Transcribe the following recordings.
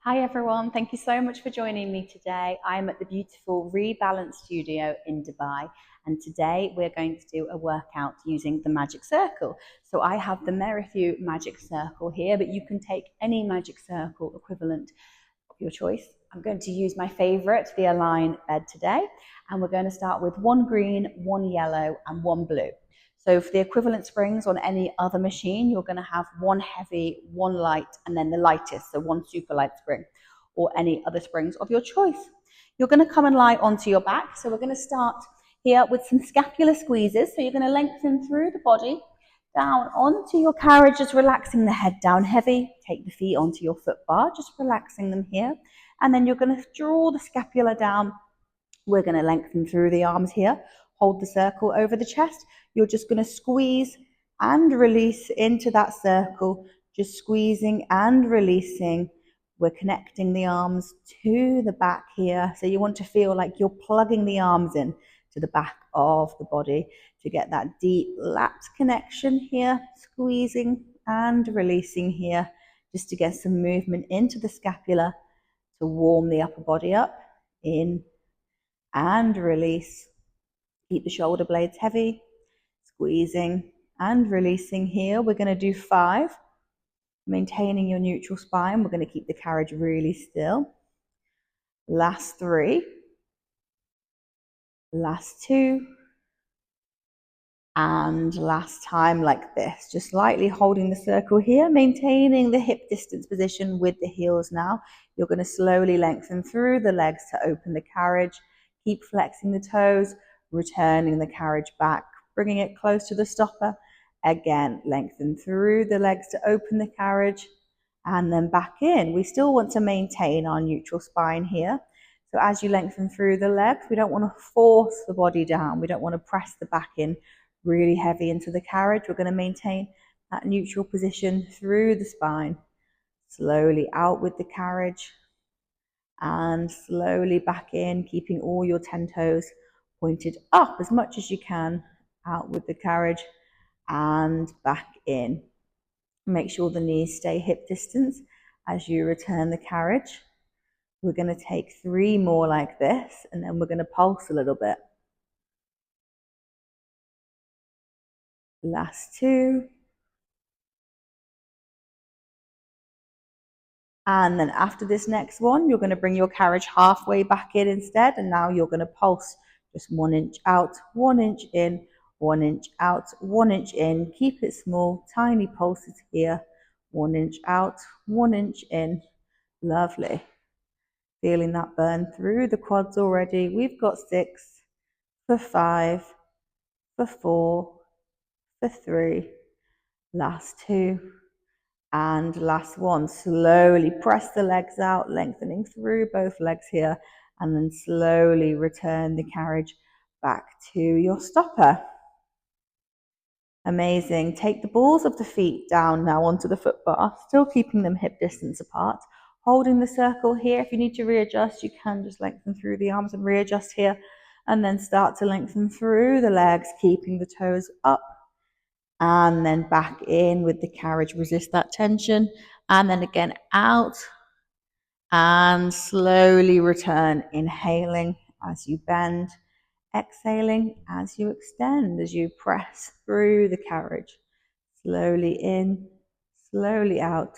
Hi everyone, thank you so much for joining me today. I'm at the beautiful Rebalance studio in Dubai, and today we're going to do a workout using the Magic Circle. So I have the Merrithew Magic Circle here, but you can take any Magic Circle equivalent of your choice. I'm going to use my favorite, the Align bed today, and we're going to start with one green, one yellow, and one blue. So for the equivalent springs on any other machine, you're going to have one heavy, one light, and then the lightest, so one super light spring, or any other springs of your choice. You're going to come and lie onto your back. So we're going to start here with some scapular squeezes. So you're going to lengthen through the body, down onto your carriage, just relaxing the head down heavy. Take the feet onto your foot bar, just relaxing them here. And then you're going to draw the scapula down. We're going to lengthen through the arms here. Hold the circle over the chest. You're just going to squeeze and release into that circle, just squeezing and releasing. We're connecting the arms to the back here. So you want to feel like you're plugging the arms in to the back of the body to get that deep lats connection here, squeezing and releasing here, just to get some movement into the scapula to warm the upper body up. In and release. Keep the shoulder blades heavy, squeezing and releasing here. We're going to do 5. Maintaining your neutral spine. We're going to keep the carriage really still. Last 3. Last 2. And last time like this. Just lightly holding the circle here, maintaining the hip distance position with the heels now. You're going to slowly lengthen through the legs to open the carriage. Keep flexing the toes, returning the carriage back, bringing it close to the stopper. Again, lengthen through the legs to open the carriage and then back in. We still want to maintain our neutral spine here. So as you lengthen through the legs, we don't want to force the body down. We don't want to press the back in really heavy into the carriage. We're going to maintain that neutral position through the spine. Slowly out with the carriage and slowly back in, keeping all your 10 toes pointed up as much as you can. Out with the carriage and back in. Make sure the knees stay hip distance as you return the carriage. We're going to take 3 more like this, and then we're going to pulse a little bit. Last 2. And then after this next one, you're going to bring your carriage halfway back in instead. And now you're going to pulse just 1 inch out, 1 inch in, 1 inch out, 1 inch in. Keep it small, tiny pulses here. 1 inch out, 1 inch in. Lovely. Feeling that burn through the quads already. We've got 6, for 5, for 4, for 3, last 2. And last one, slowly press the legs out, lengthening through both legs here, and then slowly return the carriage back to your stopper. Amazing. Take the balls of the feet down now onto the foot bar, still keeping them hip distance apart. Holding the circle here. If you need to readjust, you can just lengthen through the arms and readjust here. And then start to lengthen through the legs, keeping the toes up. And then back in with the carriage, resist that tension. And then again out. And slowly return, inhaling as you bend, exhaling as you extend, as you press through the carriage. Slowly in, slowly out.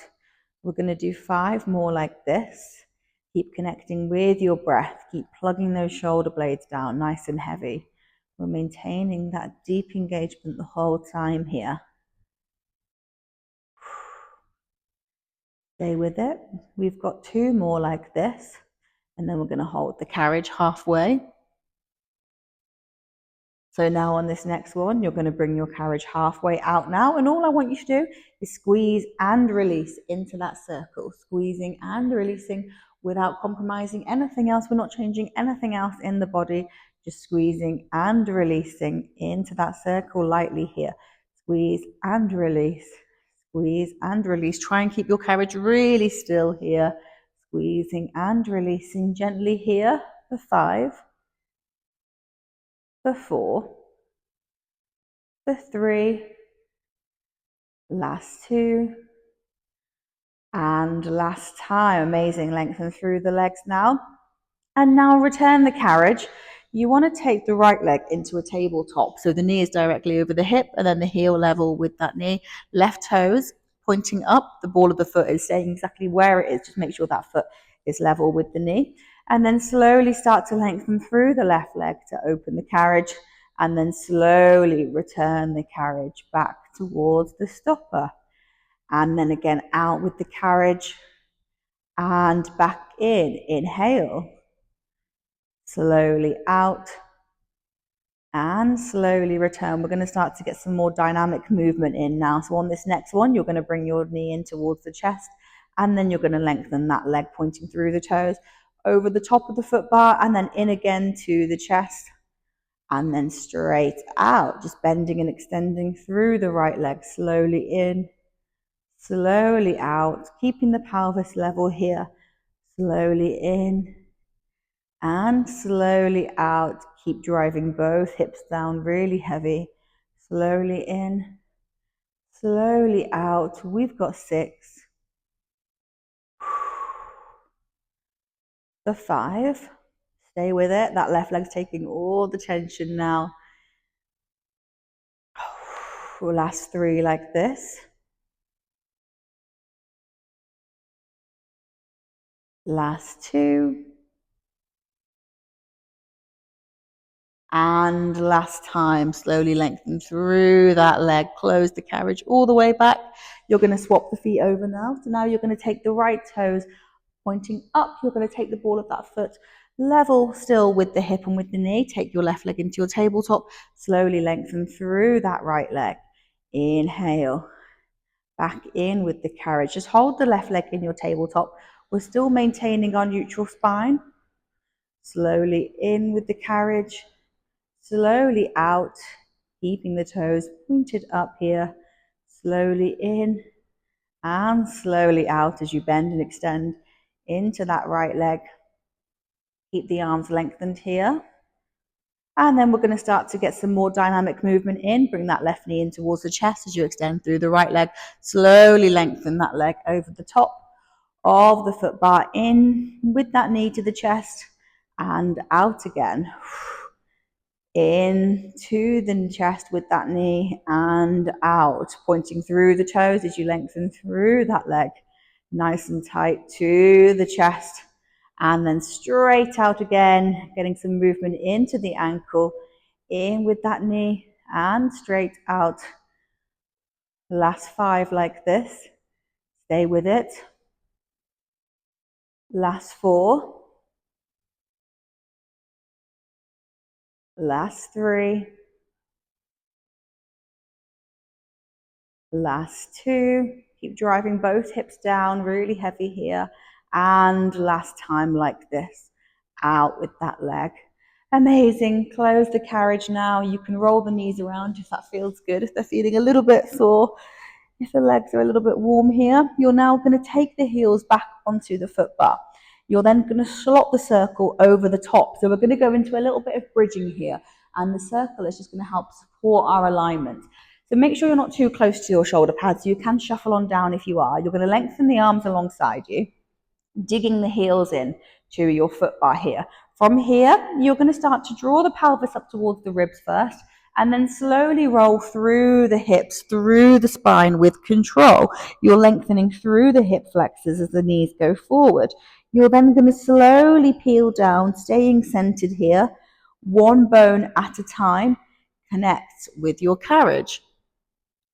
We're going to do 5 more like this. Keep connecting with your breath. Keep plugging those shoulder blades down nice and heavy. We're maintaining that deep engagement the whole time here. Stay with it. We've got 2 more like this. And then we're going to hold the carriage halfway. So now on this next one, you're going to bring your carriage halfway out now. And all I want you to do is squeeze and release into that circle. Squeezing and releasing without compromising anything else. We're not changing anything else in the body. Just squeezing and releasing into that circle lightly here. Squeeze and release. Squeeze and release. Try and keep your carriage really still here. Squeezing and releasing gently here for 5. For 4, for 3, last 2, And last time, amazing, lengthen through the legs now. And now return the carriage. You want to take the right leg into a tabletop. So the knee is directly over the hip and then the heel level with that knee. Left toes pointing up. The ball of the foot is staying exactly where it is. Just make sure that foot is level with the knee. And then slowly start to lengthen through the left leg to open the carriage. And then slowly return the carriage back towards the stopper. And then again out with the carriage and back in. Inhale. Slowly out and slowly return. We're going to start to get some more dynamic movement in now. So on this next one, you're going to bring your knee in towards the chest and then you're going to lengthen that leg pointing through the toes over the top of the foot bar and then in again to the chest and then straight out, just bending and extending through the right leg, slowly in, slowly out, keeping the pelvis level here, slowly in and slowly out. Keep driving both hips down really heavy. Slowly in, slowly out. We've got 6. The 5. Stay with it. That left leg's taking all the tension now. Last 3 like this. Last 2. And last time, slowly lengthen through that leg, close the carriage all the way back. You're going to swap the feet over now. So now you're going to take the right toes pointing up. You're going to take the ball of that foot level still with the hip and with the knee. Take your left leg into your tabletop. Slowly lengthen through that right leg. Inhale. Back in with the carriage. Just hold the left leg in your tabletop. We're still maintaining our neutral spine. Slowly in with the carriage. Slowly out, keeping the toes pointed up here. Slowly in and slowly out as you bend and extend into that right leg. Keep the arms lengthened here. And then we're going to start to get some more dynamic movement in. Bring that left knee in towards the chest as you extend through the right leg. Slowly lengthen that leg over the top of the foot bar, in with that knee to the chest and out again. Into the chest with that knee and out, pointing through the toes as you lengthen through that leg, nice and tight to the chest, and then straight out again, getting some movement into the ankle, in with that knee and straight out. Last 5 like this. Stay with it. Last 4. Last 3. Last 2. Keep driving both hips down, really heavy here. And last time like this. Out with that leg. Amazing. Close the carriage now. You can roll the knees around if that feels good. If they're feeling a little bit sore, if the legs are a little bit warm here, you're now going to take the heels back onto the foot bar. You're then going to slot the circle over the top. So we're going to go into a little bit of bridging here. And the circle is just going to help support our alignment. So make sure you're not too close to your shoulder pads. You can shuffle on down if you are. You're going to lengthen the arms alongside you, digging the heels in to your foot bar here. From here, you're going to start to draw the pelvis up towards the ribs first, and then slowly roll through the hips, through the spine with control. You're lengthening through the hip flexors as the knees go forward. You're then going to slowly peel down, staying centered here, one bone at a time. Connect with your carriage.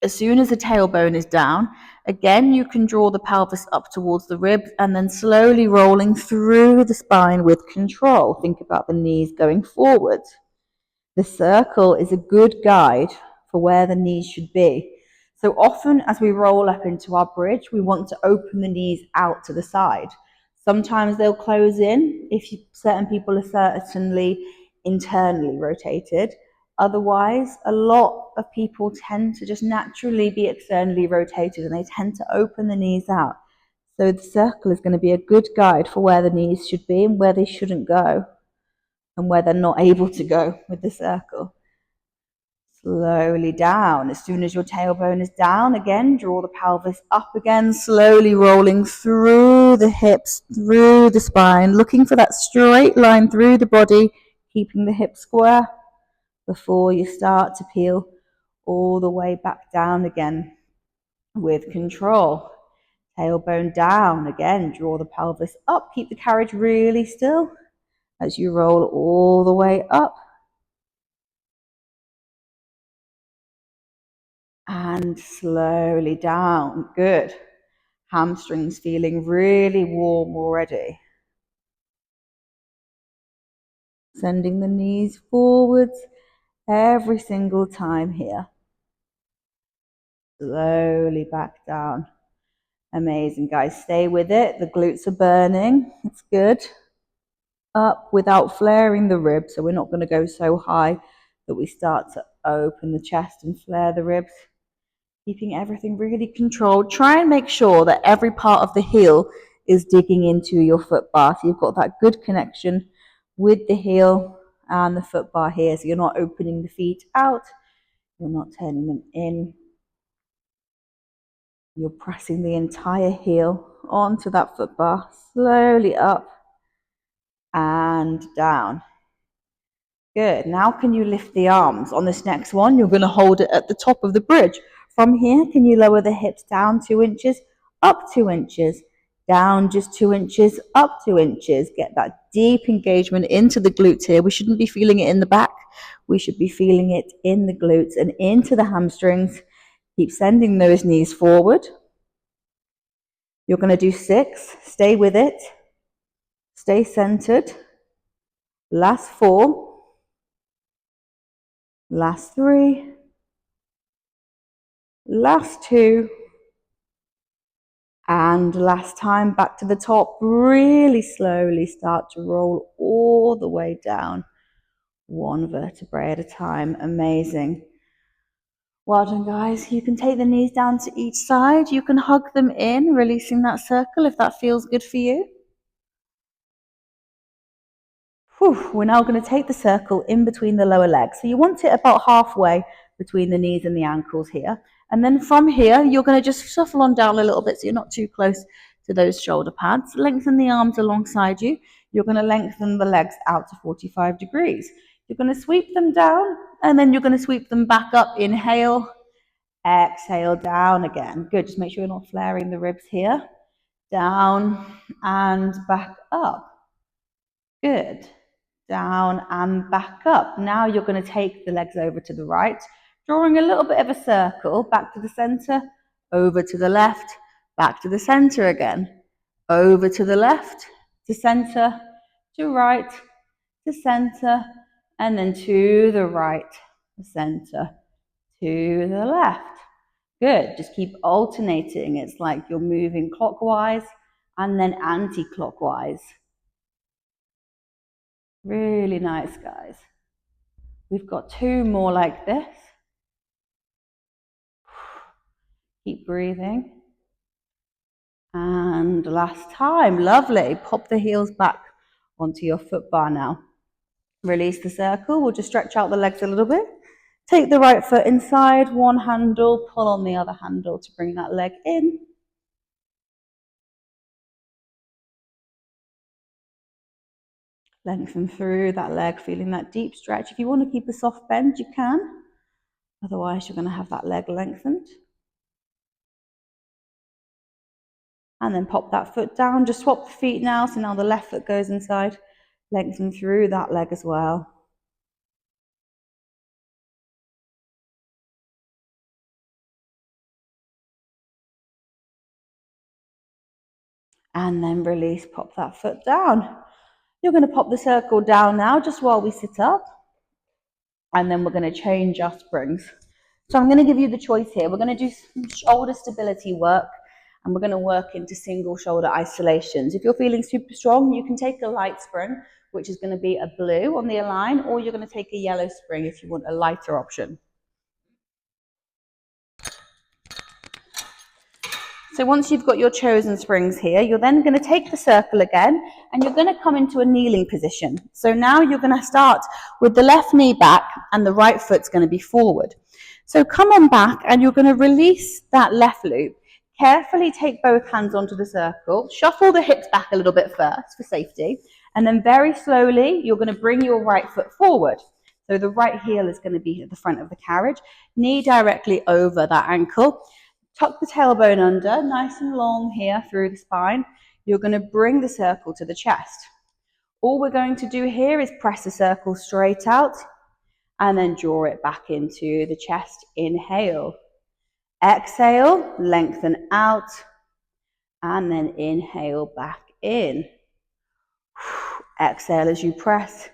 As soon as the tailbone is down, again, you can draw the pelvis up towards the ribs and then slowly rolling through the spine with control. Think about the knees going forward. The circle is a good guide for where the knees should be. So often as we roll up into our bridge, we want to open the knees out to the side. Sometimes they'll close in if certain people are certainly internally rotated. Otherwise, a lot of people tend to just naturally be externally rotated and they tend to open the knees out. So the circle is going to be a good guide for where the knees should be and where they shouldn't go and where they're not able to go with the circle. Slowly down. As soon as your tailbone is down, again, draw the pelvis up again, slowly rolling through the hips, through the spine, looking for that straight line through the body, keeping the hips square before you start to peel all the way back down again with control. Tailbone down, again, draw the pelvis up, keep the carriage really still as you roll all the way up. And slowly down. Good. Hamstrings feeling really warm already. Sending the knees forwards every single time here. Slowly back down. Amazing, guys. Stay with it. The glutes are burning. It's good. Up without flaring the ribs. So we're not going to go so high that we start to open the chest and flare the ribs. Keeping everything really controlled. Try and make sure that every part of the heel is digging into your foot bar. So you've got that good connection with the heel and the foot bar here. So you're not opening the feet out. You're not turning them in. You're pressing the entire heel onto that foot bar. Slowly up and down. Good. Now can you lift the arms? On this next one, you're going to hold it at the top of the bridge. From here, can you lower the hips down 2 inches, up 2 inches, down just 2 inches, up 2 inches. Get that deep engagement into the glutes here. We shouldn't be feeling it in the back. We should be feeling it in the glutes and into the hamstrings. Keep sending those knees forward. You're going to do 6. Stay with it. Stay centered. Last 4. Last 3. Last 2. And last time, back to the top. Really slowly start to roll all the way down. 1 vertebrae at a time. Amazing. Well done, guys. You can take the knees down to each side. You can hug them in, releasing that circle if that feels good for you. We're now going to take the circle in between the lower legs. So you want it about halfway between the knees and the ankles here. And then from here, you're going to just shuffle on down a little bit so you're not too close to those shoulder pads. Lengthen the arms alongside you. You're going to lengthen the legs out to 45 degrees. You're going to sweep them down and then you're going to sweep them back up. Inhale, exhale, down again. Good. Just make sure you're not flaring the ribs here. Down and back up. Good. Down and back up. Now you're going to take the legs over to the right, drawing a little bit of a circle, back to the center, over to the left, back to the center again, over to the left, to center, to right, to center, and then to the right, the center, to the left. Good. Just keep alternating. It's like you're moving clockwise and then anti-clockwise. Really nice, guys. We've got 2 more like this. Keep breathing. And last time. Lovely. Pop the heels back onto your foot bar now. Release the circle. We'll just stretch out the legs a little bit. Take the right foot inside, one handle, pull on the other handle to bring that leg in. Lengthen through that leg, feeling that deep stretch. If you want to keep a soft bend, you can. Otherwise, you're going to have that leg lengthened. And then pop that foot down. Just swap the feet now. So now the left foot goes inside. Lengthen through that leg as well. And then release, pop that foot down. You're going to pop the circle down now, just while we sit up. And then we're going to change our springs. So I'm going to give you the choice here. We're going to do some shoulder stability work. And we're going to work into single shoulder isolations. If you're feeling super strong, you can take a light spring, which is going to be a blue on the align, or you're going to take a yellow spring if you want a lighter option. So once you've got your chosen springs here, you're then going to take the circle again and you're going to come into a kneeling position. So now you're going to start with the left knee back and the right foot's going to be forward. So come on back and you're going to release that left loop. Carefully take both hands onto the circle. Shuffle the hips back a little bit first for safety. And then very slowly, you're going to bring your right foot forward. So the right heel is going to be at the front of the carriage. Knee directly over that ankle. Tuck the tailbone under, nice and long here through the spine. You're going to bring the circle to the chest. All we're going to do here is press the circle straight out and then draw it back into the chest. Inhale. Exhale, lengthen out, and then inhale back in. Exhale as you press.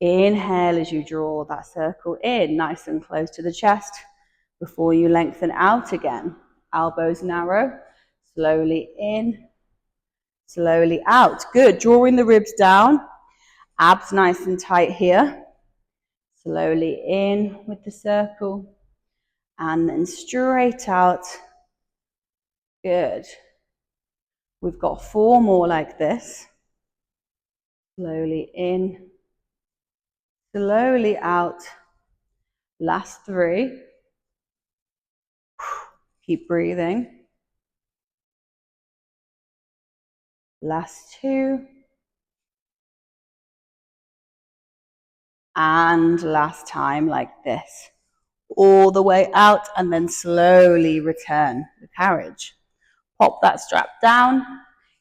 Inhale as you draw that circle in, nice and close to the chest before you lengthen out again. Elbows narrow, slowly in, slowly out. Good, drawing the ribs down, abs nice and tight here. Slowly in with the circle and then straight out. Good. We've got 4 more like this. Slowly in, slowly out. Last 3. Keep breathing. Last 2. And last time like this. All the way out and then slowly return the carriage. Pop that strap down.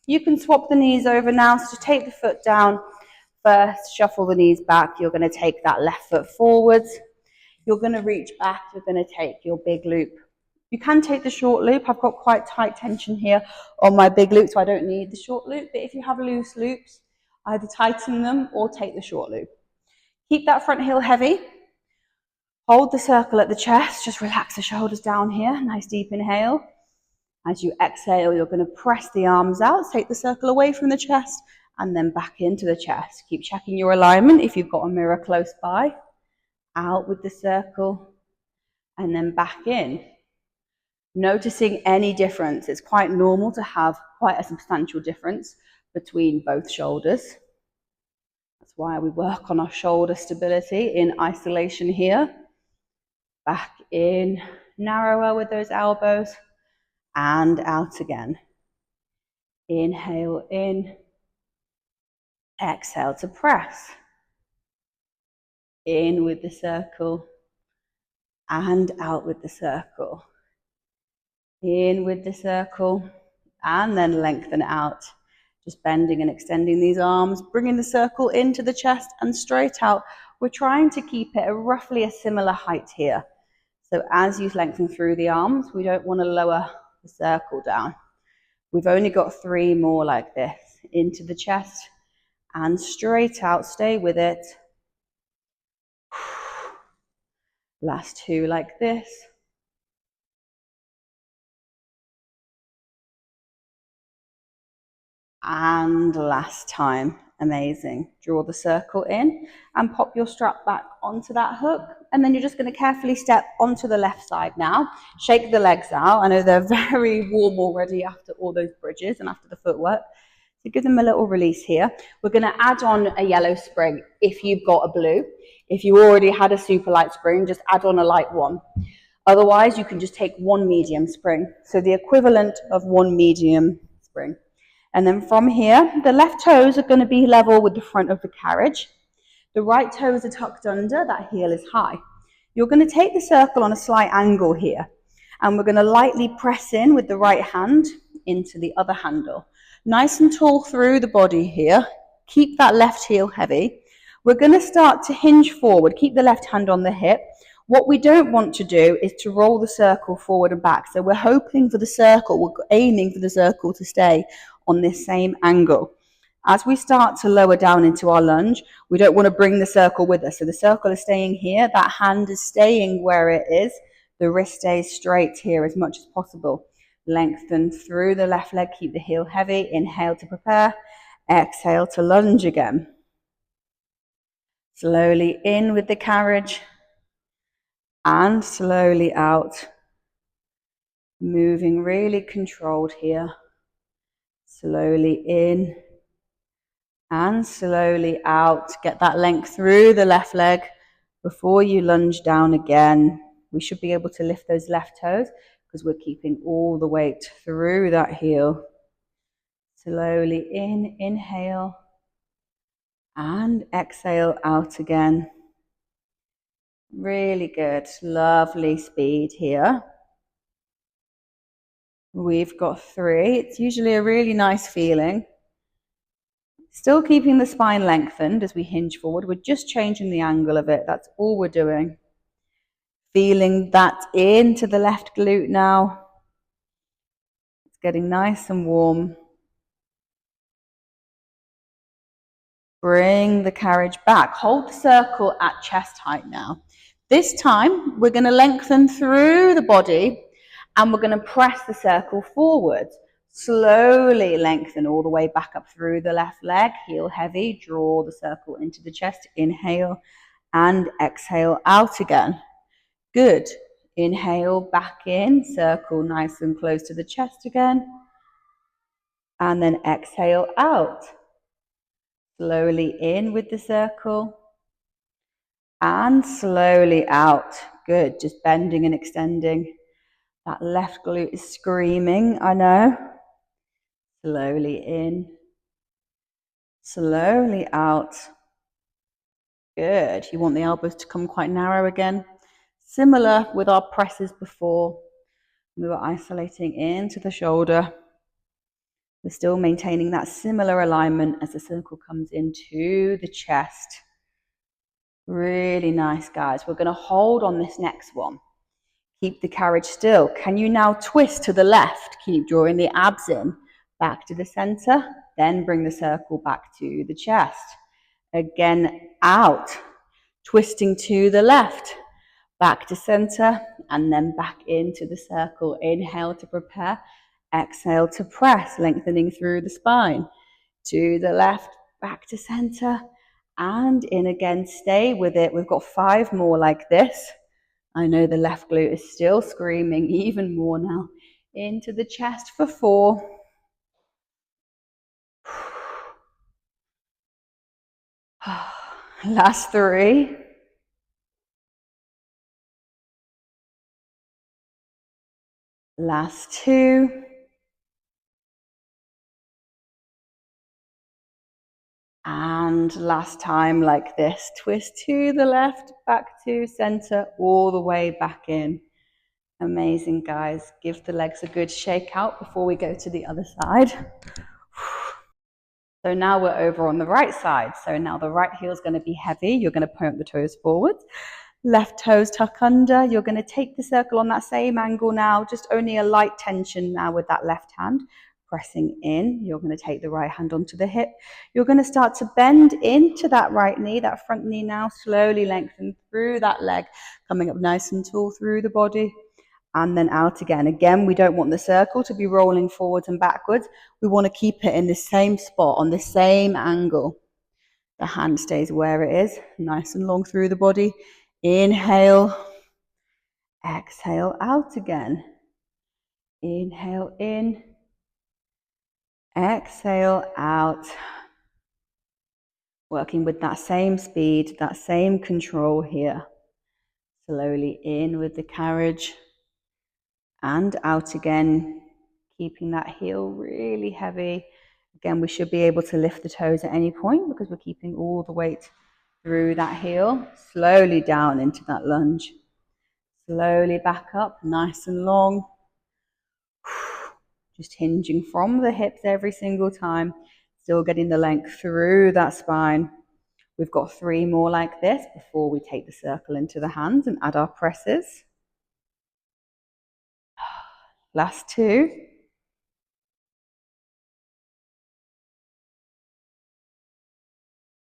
You can swap the knees over now. So take the foot down first, shuffle the knees back. You're going to take that left foot forwards. You're going to reach back. You're going to take your big loop. You can take the short loop. I've got quite tight tension here on my big loop, so I don't need the short loop. But if you have loose loops, either tighten them or take the short loop. Keep that front heel heavy. Hold the circle at the chest. Just relax the shoulders down here. Nice deep inhale. As you exhale, you're going to press the arms out. Take the circle away from the chest and then back into the chest. Keep checking your alignment if you've got a mirror close by. Out with the circle and then back in. Noticing any difference. It's quite normal to have quite a substantial difference between both shoulders. That's why we work on our shoulder stability in isolation here. Back in, narrower with those elbows, and out again. Inhale in, exhale to press. In with the circle, and out with the circle. In with the circle, and then lengthen out. Just bending and extending these arms, bringing the circle into the chest and straight out. We're trying to keep it at roughly a similar height here. So as you lengthen through the arms, we don't want to lower the circle down. We've only got 3 more like this. Into the chest and straight out. Stay with it. Last 2 like this. And last time. Amazing. Draw the circle in and pop your strap back onto that hook. And then you're just going to carefully step onto the left side now. Shake the legs out. I know they're very warm already after all those bridges and after the footwork. So give them a little release here. We're going to add on a yellow spring if you've got a blue. If you already had a super light spring, just add on a light one. Otherwise, you can just take 1 medium spring. So the equivalent of 1 medium spring. And then from here, the left toes are going to be level with the front of the carriage. The right toes are tucked under, that heel is high. You're going to take the circle on a slight angle here. And we're going to lightly press in with the right hand into the other handle. Nice and tall through the body here. Keep that left heel heavy. We're going to start to hinge forward. Keep the left hand on the hip. What we don't want to do is to roll the circle forward and back. So we're hoping for the circle, we're aiming for the circle to stay on this same angle. As we start to lower down into our lunge, we don't want to bring the circle with us. So the circle is staying here, that hand is staying where it is, the wrist stays straight here as much as possible. Lengthen through the left leg, keep the heel heavy, inhale to prepare, exhale to lunge again. Slowly in with the carriage and slowly out. Moving really controlled here. Slowly in and slowly out. Get that length through the left leg before you lunge down again. We should be able to lift those left toes because we're keeping all the weight through that heel. Slowly in, inhale, and exhale out again. Really good, lovely speed here. We've got 3. It's usually a really nice feeling. Still keeping the spine lengthened as we hinge forward. We're just changing the angle of it. That's all we're doing. Feeling that into the left glute now. It's getting nice and warm. Bring the carriage back. Hold the circle at chest height now. This time, we're going to lengthen through the body and we're going to press the circle forward. Slowly lengthen all the way back up through the left leg. Heel heavy. Draw the circle into the chest. Inhale and exhale out again. Good. Inhale back in. Circle nice and close to the chest again. And then exhale out. Slowly in with the circle. And slowly out. Good. Just bending and extending. That left glute is screaming, I know. Slowly in. Slowly out. Good. You want the elbows to come quite narrow again. Similar with our presses before. We were isolating into the shoulder. We're still maintaining that similar alignment as the circle comes into the chest. Really nice, guys. We're going to hold on this next one. Keep the carriage still. Can you now twist to the left? Keep drawing the abs in. Back to the center. Then bring the circle back to the chest. Again, out. Twisting to the left. Back to center. And then back into the circle. Inhale to prepare. Exhale to press. Lengthening through the spine. To the left. Back to center. And in again. Stay with it. We've got 5 more like this. I know the left glute is still screaming even more now. Into the chest for 4. Last 3. Last 2. And last time like this. Twist to the left, back to center, all the way back in. Amazing, guys. Give the legs a good shake out before we go to the other side. So now we're over on the right side. So now the right heel is going to be heavy. You're going to point the toes forward. Left toes tuck under. You're going to take the circle on that same angle now. Just only a light tension now with that left hand. Pressing in. You're going to take the right hand onto the hip. You're going to start to bend into that right knee, that front knee now. Slowly lengthen through that leg. Coming up nice and tall through the body. And then out again. Again, we don't want the circle to be rolling forwards and backwards. We want to keep it in the same spot, on the same angle. The hand stays where it is, nice and long through the body. Inhale, exhale out again. Inhale in, exhale out. Working with that same speed, that same control here. Slowly in with the carriage. And out again, keeping that heel really heavy. Again, we should be able to lift the toes at any point because we're keeping all the weight through that heel. Slowly down into that lunge. Slowly back up, nice and long. Just hinging from the hips every single time. Still getting the length through that spine. We've got 3 more like this before we take the circle into the hands and add our presses. Last 2.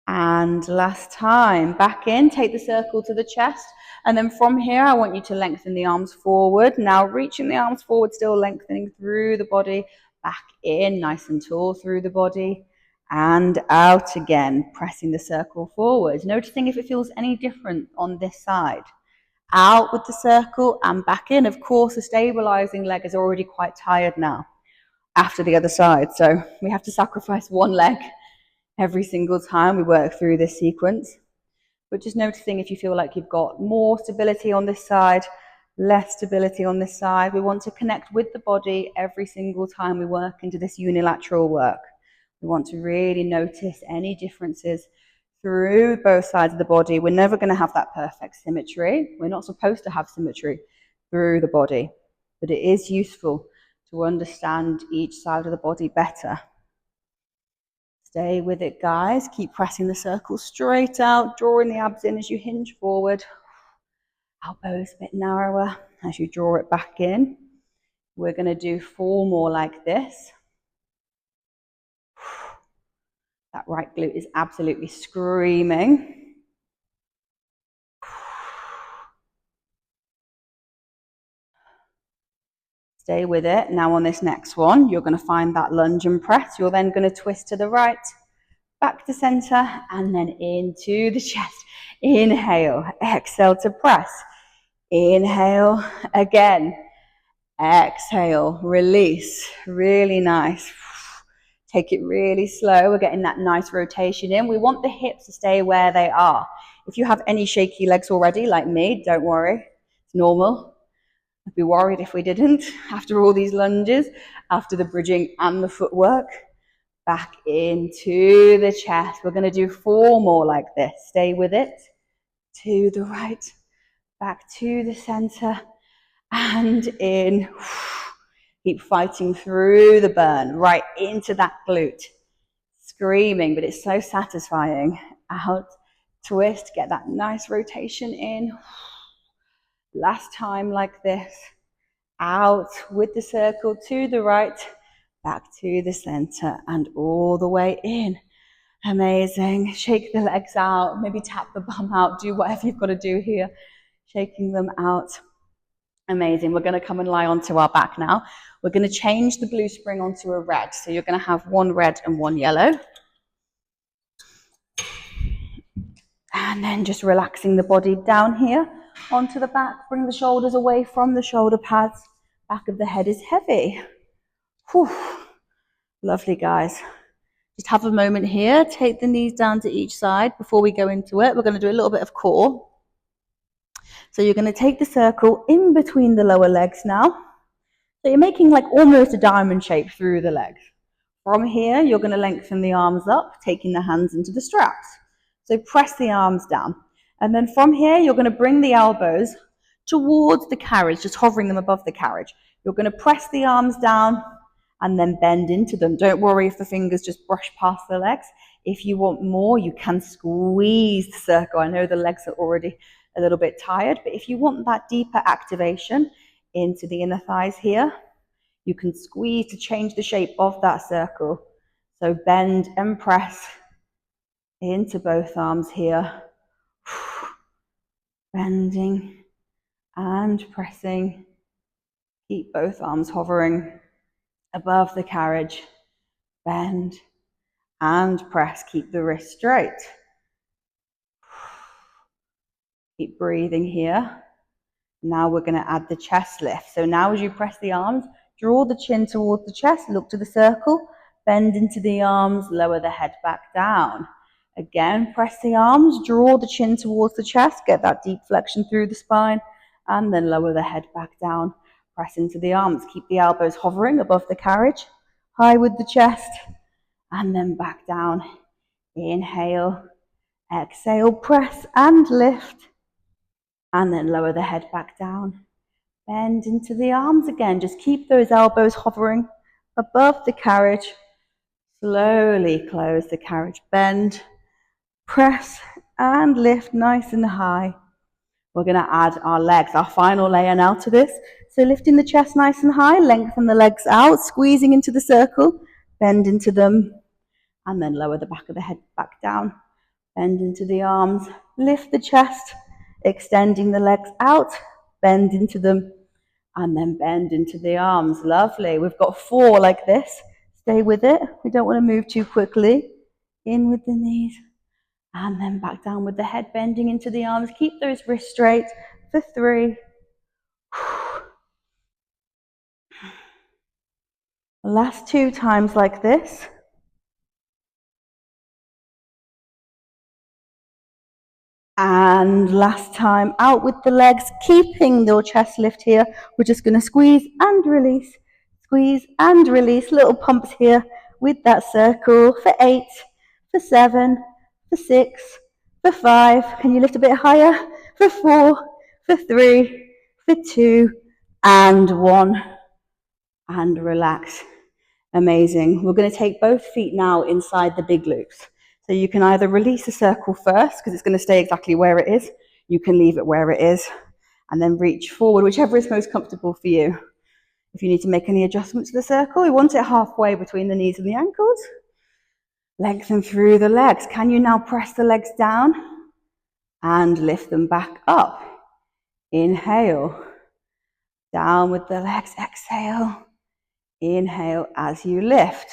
And last time. Back in, take the circle to the chest. And then from here, I want you to lengthen the arms forward. Now reaching the arms forward, still lengthening through the body. Back in, nice and tall through the body. And out again, pressing the circle forward. Noticing if it feels any different on this side. out with the circle and back in. Of course, the stabilizing leg is already quite tired now after the other side. So we have to sacrifice one leg every single time we work through this sequence. But just noticing if you feel like you've got more stability on this side, less stability on this side. We want to connect with the body every single time we work into this unilateral work. We want to really notice any differences through both sides of the body. We're never going to have that perfect symmetry. We're not supposed to have symmetry through the body, but it is useful to understand each side of the body better. Stay with it, guys. Keep pressing the circle straight out, drawing the abs in as you hinge forward. Elbows a bit narrower as you draw it back in. We're going to do 4 more like this. That right glute is absolutely screaming. Stay with it. Now on this next one, you're going to find that lunge and press. You're then going to twist to the right, back to center, and then into the chest. Inhale, exhale to press. Inhale again. Exhale, release. Really nice. Take it really slow. We're getting that nice rotation in. We want the hips to stay where they are. If you have any shaky legs already, like me, don't worry. It's normal. I'd be worried if we didn't. After all these lunges, after the bridging and the footwork, back into the chest. We're going to do 4 more like this. Stay with it. To the right, back to the center, and in. Keep fighting through the burn, right into that glute. Screaming, but it's so satisfying. Out, twist, get that nice rotation in. Last time like this. Out with the circle to the right, back to the center, and all the way in. Amazing. Shake the legs out, maybe tap the bum out, do whatever you've got to do here. Shaking them out. Amazing. We're going to come and lie onto our back now. We're going to change the blue spring onto a red. So you're going to have 1 red and 1 yellow. And then just relaxing the body down here onto the back. Bring the shoulders away from the shoulder pads. Back of the head is heavy. Whew. Lovely, guys. Just have a moment here. Take the knees down to each side before we go into it. We're going to do a little bit of core. So you're going to take the circle in between the lower legs now. So you're making like almost a diamond shape through the legs. From here, you're going to lengthen the arms up, taking the hands into the straps. So press the arms down. And then from here, you're going to bring the elbows towards the carriage, just hovering them above the carriage. You're going to press the arms down and then bend into them. Don't worry if the fingers just brush past the legs. If you want more, you can squeeze the circle. I know the legs are already a little bit tired, but if you want that deeper activation into the inner thighs here, you can squeeze to change the shape of that circle. So bend and press into both arms here. Bending and pressing. Keep both arms hovering above the carriage. Bend and press. Keep the wrist straight. Keep breathing here. Now we're going to add the chest lift. So now as you press the arms, draw the chin towards the chest, look to the circle, bend into the arms, lower the head back down. Again, press the arms, draw the chin towards the chest, get that deep flexion through the spine, and then lower the head back down. Press into the arms, keep the elbows hovering above the carriage, high with the chest, and then back down. Inhale, exhale, press and lift. And then lower the head back down. Bend into the arms again. Just keep those elbows hovering above the carriage. Slowly close the carriage. Bend, press, and lift nice and high. We're going to add our legs, our final layer now to this. So lifting the chest nice and high, lengthen the legs out, squeezing into the circle, bend into them, and then lower the back of the head back down. Bend into the arms, lift the chest, extending the legs out, bend into them, and then bend into the arms. Lovely. We've got 4 like this. Stay with it. We don't want to move too quickly. In with the knees, and then back down with the head, bending into the arms. Keep those wrists straight. for 3. Last 2 times like this. And last time, out with the legs, keeping your chest lift here. We're just going to squeeze and release, little pumps here with that circle for 8, for 7, for 6, for 5. Can you lift a bit higher? For 4, for 3, for 2, and 1. And relax. Amazing. We're going to take both feet now inside the big loops. So you can either release the circle first, because it's going to stay exactly where it is. You can leave it where it is, and then reach forward, whichever is most comfortable for you. If you need to make any adjustments to the circle, we want it halfway between the knees and the ankles. Lengthen through the legs. Can you now press the legs down and lift them back up? Inhale. Down with the legs. Exhale. Inhale as you lift.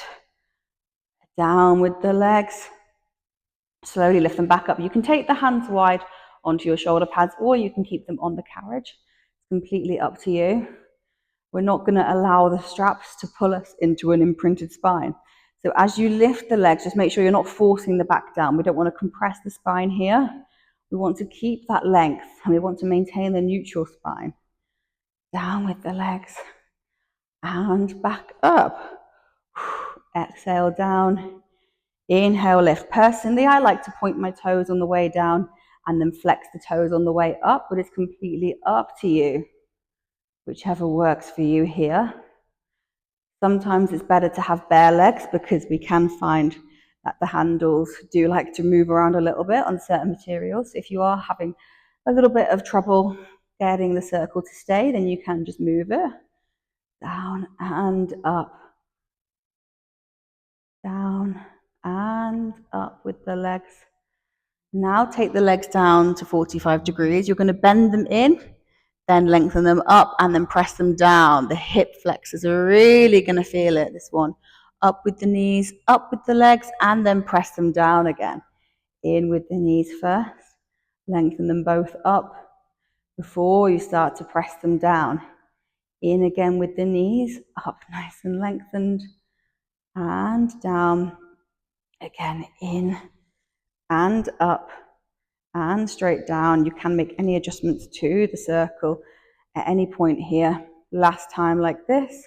Down with the legs. Slowly lift them back up. You can take the hands wide onto your shoulder pads, or you can keep them on the carriage. It's completely up to you. We're not going to allow the straps to pull us into an imprinted spine. So as you lift the legs, just make sure you're not forcing the back down. We don't want to compress the spine here. We want to keep that length, and we want to maintain the neutral spine. Down with the legs and back up. Exhale down. Inhale, lift. Personally, I like to point my toes on the way down and then flex the toes on the way up, but it's completely up to you, whichever works for you here. Sometimes it's better to have bare legs because we can find that the handles do like to move around a little bit on certain materials. If you are having a little bit of trouble getting the circle to stay, then you can just move it down and up. Down and up with the legs. Now take the legs down to 45 degrees. You're going to bend them in, then lengthen them up, and then press them down. The hip flexors are really going to feel it, this one. Up with the knees, up with the legs, and then press them down again. In with the knees first. Lengthen them both up before you start to press them down. In again with the knees, up nice and lengthened, and down. Again, in and up and straight down. You can make any adjustments to the circle at any point here. Last time like this.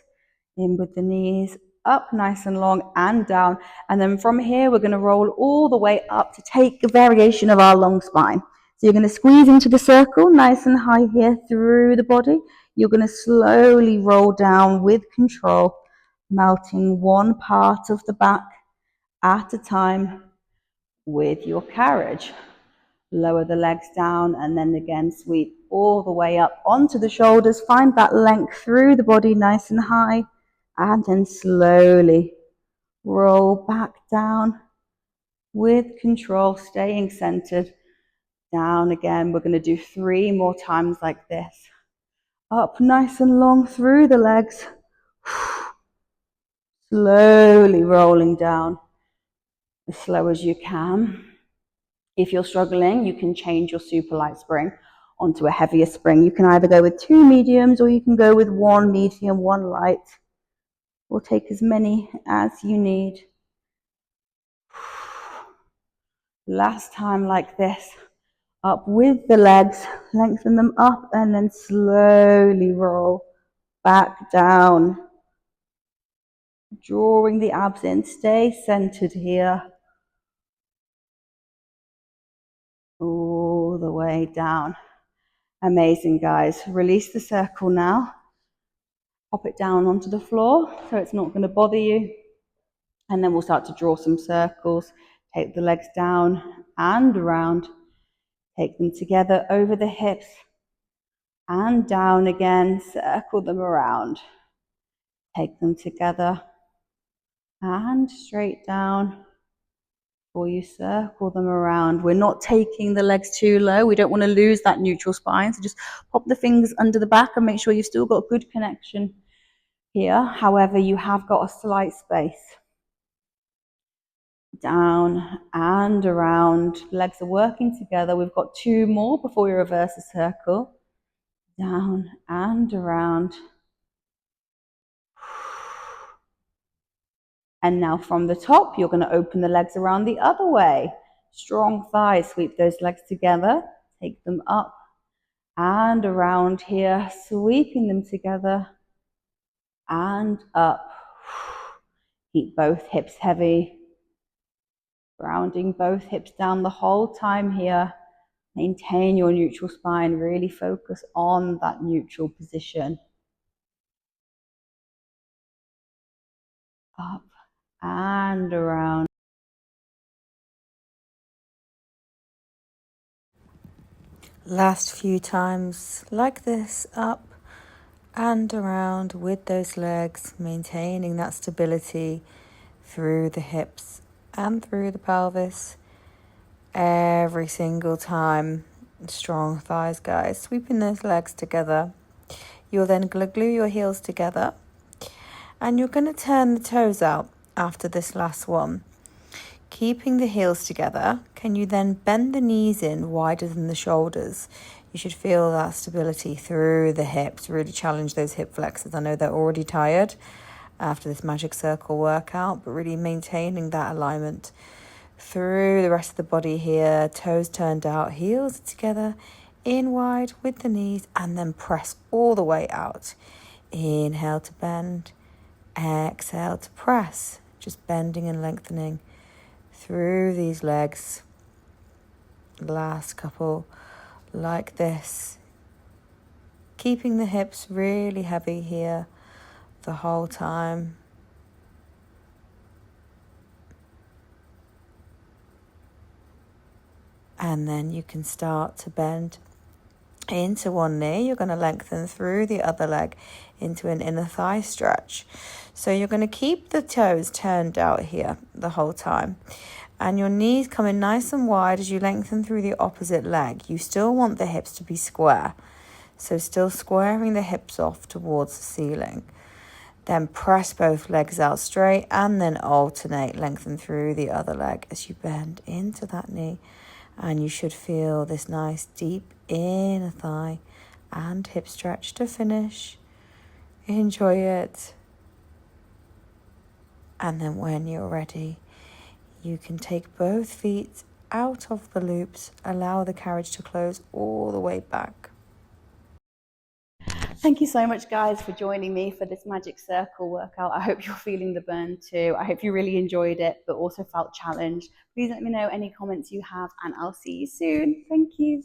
In with the knees, up nice and long and down. And then from here, we're going to roll all the way up to take a variation of our long spine. So you're going to squeeze into the circle nice and high here through the body. You're going to slowly roll down with control, melting one part of the back at a time with your carriage. Lower the legs down and then again sweep all the way up onto the shoulders. Find that length through the body nice and high, and then slowly roll back down with control, staying centered. Down again. We're going to do 3 more times like this. Up nice and long through the legs. Slowly rolling down as slow as you can. If you're struggling, you can change your super light spring onto a heavier spring. You can either go with 2 mediums, or you can go with 1 medium, 1 light. We'll take as many as you need. Last time like this. Up with the legs, lengthen them up, and then slowly roll back down. Drawing the abs in. Stay centered here. All the way down. Amazing, guys. Release the circle now. Pop it down onto the floor so it's not going to bother you. And then we'll start to draw some circles. Take the legs down and around. Take them together over the hips and down again. Circle them around. Take them together and straight down. Or you circle them around. We're not taking the legs too low. We don't want to lose that neutral spine. So just pop the fingers under the back and make sure you've still got good connection here. However, you have got a slight space. Down and around. Legs are working together. We've got 2 more before we reverse the circle. down and around. And now from the top, you're going to open the legs around the other way. Strong thighs, sweep those legs together, take them up and around here, sweeping them together and up. Keep both hips heavy, grounding both hips down the whole time here. Maintain your neutral spine, really focus on that neutral position. Up and around. Last few times like this, up and around with those legs, maintaining that stability through the hips and through the pelvis. Every single time. Strong thighs, guys. Sweeping those legs together. You'll then glue your heels together. And you're going to turn the toes out after this last one. Keeping the heels together, can you then bend the knees in wider than the shoulders? You should feel that stability through the hips. Really challenge those hip flexors. I know they're already tired after this Magic Circle workout, but really maintaining that alignment through the rest of the body here. Toes turned out, heels together, in wide with the knees, and then press all the way out. Inhale to bend, exhale to press. Just bending and lengthening through these legs. Last couple like this. Keeping the hips really heavy here the whole time. And then you can start to bend into one knee. You're going to lengthen through the other leg into an inner thigh stretch. So you're going to keep the toes turned out here the whole time. And your knees coming nice and wide as you lengthen through the opposite leg. You still want the hips to be square. So still squaring the hips off towards the ceiling. Then press both legs out straight and then alternate, lengthen through the other leg as you bend into that knee. And you should feel this nice deep inner thigh and hip stretch to finish. Enjoy it. And then when you're ready, you can take both feet out of the loops. Allow the carriage to close all the way back. Thank you so much, guys, for joining me for this Magic Circle workout. I hope you're feeling the burn too. I hope you really enjoyed it, but also felt challenged. Please let me know any comments you have, and I'll see you soon. Thank you.